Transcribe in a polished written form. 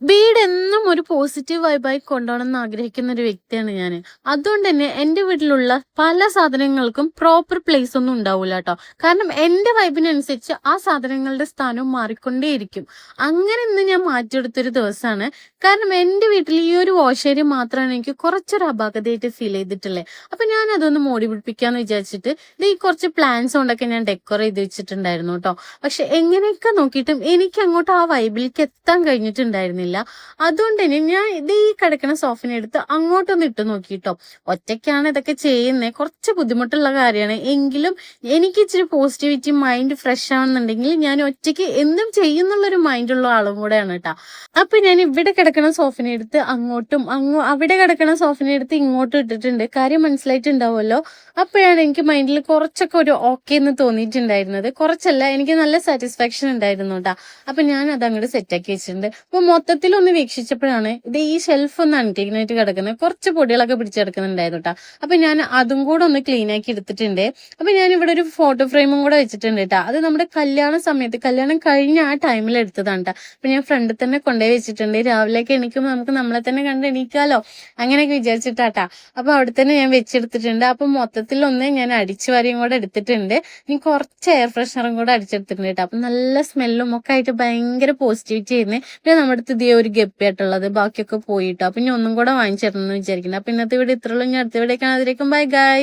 വീടെന്നും ഒരു പോസിറ്റീവ് വൈബായി കൊണ്ടുപോകണം എന്ന് ആഗ്രഹിക്കുന്ന ഒരു വ്യക്തിയാണ് ഞാൻ. അതുകൊണ്ട് തന്നെ എൻ്റെ വീട്ടിലുള്ള പല സാധനങ്ങൾക്കും പ്രോപ്പർ പ്ലേസ് ഒന്നും ഉണ്ടാവില്ല കേട്ടോ. കാരണം എൻ്റെ വൈബിനനുസരിച്ച് ആ സാധനങ്ങളുടെ സ്ഥാനം മാറിക്കൊണ്ടേയിരിക്കും. അങ്ങനെ ഇന്ന് ഞാൻ മാറ്റിയെടുത്തൊരു ദിവസമാണ്. കാരണം എൻ്റെ വീട്ടിൽ ഈ ഒരു വാഷ് ഏരിയ മാത്രമാണ് എനിക്ക് കുറച്ചൊരു അപാകതയായിട്ട് ഫീൽ ചെയ്തിട്ടുള്ളത്. അപ്പൊ ഞാൻ അതൊന്ന് മോടി പിടിപ്പിക്കാന്ന് വിചാരിച്ചിട്ട് ഇത് ഈ കുറച്ച് പ്ലാന്റ്സ് കൊണ്ടൊക്കെ ഞാൻ ഡെക്കോർ ചെയ്ത് വെച്ചിട്ടുണ്ടായിരുന്നു കേട്ടോ. പക്ഷെ എങ്ങനെയൊക്കെ നോക്കിയിട്ടും എനിക്ക് അങ്ങോട്ട് ആ വൈബിലേക്ക് എത്താൻ കഴിഞ്ഞിട്ടുണ്ടായിരുന്നില്ല. അതുകൊണ്ട് തന്നെ ഞാൻ ഇത് ഈ കിടക്കുന്ന സോഫിനെ എടുത്ത് അങ്ങോട്ടൊന്ന് ഇട്ട് നോക്കിട്ടോ. ഒറ്റയ്ക്കാണ് ഇതൊക്കെ ചെയ്യുന്നത്, കുറച്ച് ബുദ്ധിമുട്ടുള്ള കാര്യമാണ്. എങ്കിലും എനിക്ക് ഇച്ചിരി പോസിറ്റിവിറ്റി, മൈൻഡ് ഫ്രഷ് ആണെന്നുണ്ടെങ്കിൽ ഞാൻ ഒറ്റയ്ക്ക് എന്തും ചെയ്യുന്നുള്ളൊരു മൈൻഡുള്ള ആളും കൂടെയാണ് കേട്ടോ. അപ്പൊ ഞാൻ ഇവിടെ കിടക്കുന്ന സോഫിനെ എടുത്ത് അങ്ങോട്ടും അവിടെ കിടക്കുന്ന സോഫിനെ എടുത്ത് ഇങ്ങോട്ടും ഇട്ടിട്ടുണ്ട്. കാര്യം മനസ്സിലായിട്ടുണ്ടാവുമല്ലോ. അപ്പോഴാണ് എനിക്ക് മൈൻഡിൽ കുറച്ചൊക്കെ ഒരു ഓക്കെ എന്ന് തോന്നിയിട്ടുണ്ടായിരുന്നത്. കുറച്ചല്ല, എനിക്ക് നല്ല സാറ്റിസ്ഫാക്ഷൻ ഉണ്ടായിരുന്നു കേട്ടോ. അപ്പൊ ഞാൻ അത് അങ്ങോട്ട് സെറ്റാക്കി വെച്ചിട്ടുണ്ട്. അപ്പൊ മൊത്തത്തിലൊന്ന് വീക്ഷിച്ചപ്പോഴാണ് ഇത് ഈ ഷെൽഫ് ഒന്ന് അൺക്ലീൻ ആയിട്ട് കിടക്കുന്നത്, കുറച്ച് പൊടികളൊക്കെ പിടിച്ചെടുക്കുന്നുണ്ടായിരുന്നു കേട്ടോ. അപ്പൊ ഞാൻ അതും കൂടെ ഒന്ന് ക്ലീൻ ആക്കി എടുത്തിട്ടുണ്ട്. അപ്പൊ ഞാൻ ഇവിടെ ഒരു ഫോട്ടോ ഫ്രെയിമും കൂടെ വെച്ചിട്ടുണ്ട് കേട്ടോ. അത് നമ്മുടെ കല്യാണ സമയത്ത്, കല്യാണം കഴിഞ്ഞ ആ ടൈമിൽ എടുത്തതാണ് കേട്ടോ. അപ്പൊ ഞാൻ ഫ്രണ്ടിൽ തന്നെ കൊണ്ടുപോയി വെച്ചിട്ടുണ്ട്. രാവിലേക്ക് എണീക്കുമ്പോൾ നമുക്ക് നമ്മളെ തന്നെ കണ്ട് എണീക്കാലോ, അങ്ങനെയൊക്കെ വിചാരിച്ചിട്ടാട്ടാ. അപ്പൊ അവിടെ തന്നെ ഞാൻ വെച്ചെടുത്തിട്ടുണ്ട്. അപ്പൊ മൊത്തത്തിലൊന്ന് ഞാൻ അടിച്ചു വാരിയും കൂടെ എടുത്തിട്ടുണ്ട്. ഇനി കുറച്ച് എയർ ഫ്രഷനറും കൂടെ അടിച്ചെടുത്തിട്ടുണ്ട് കേട്ടോ. അപ്പൊ നല്ല സ്മെല്ലും ഒക്കെ ആയിട്ട് ഭയങ്കര പോസിറ്റിവിറ്റി ആയിരുന്നു. പിന്നെ നമ്മുടെ അടുത്ത് ഇതേ ഒരു ഗപ്പിയായിട്ടുള്ളത്, ബാക്കിയൊക്കെ പോയിട്ടോ. അപ്പൊ ഇനി ഒന്നും കൂടെ വാങ്ങിച്ചിടണം എന്ന് വിചാരിക്കുന്നത്. അപ്പൊ ഇന്നത്തെ വീഡിയോ ഇത്രയുള്ളൂ. ഞാൻ അടുത്ത വീഡിയോ കാണാതിരിക്കും. Bye guys.